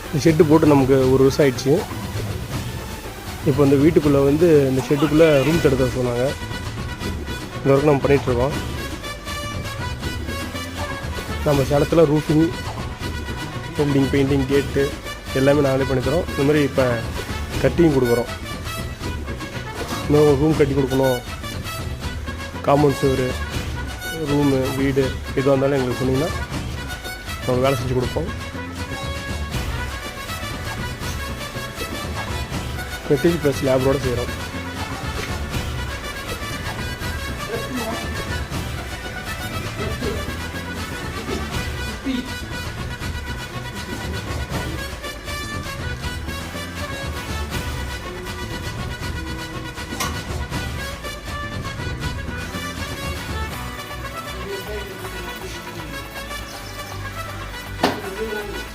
இந்த ஷெட்டு போட்டு நமக்கு 1 வருஷம் ஆயிடுச்சு. இப்போ இந்த வீட்டுக்குள்ளே வந்து இந்த ஷெட்டுக்குள்ளே ரூம் எடுத்து சொன்னாங்க. இந்த வரைக்கும் நம்ம பண்ணிகிட்ருக்கோம். நம்ம சேலத்தில் ரூஃபிங், வெல்டிங், பெயிண்டிங், கேட்டு எல்லாமே நாங்களே பண்ணித்தரோம். இந்த மாதிரி இப்போ கட்டியும் கொடுக்குறோம். இன்னும் ரூம் கட்டி கொடுக்கணும், காம்பவுண்ட் சுவர், ரூமு, வீடு எதுவாக இருந்தாலும் எங்களுக்கு சொன்னீங்கன்னா நம்ம வேலை செஞ்சு கொடுப்போம். மெட்டீரியல் ப்ளஸ் லேபரோடு செய்கிறோம்.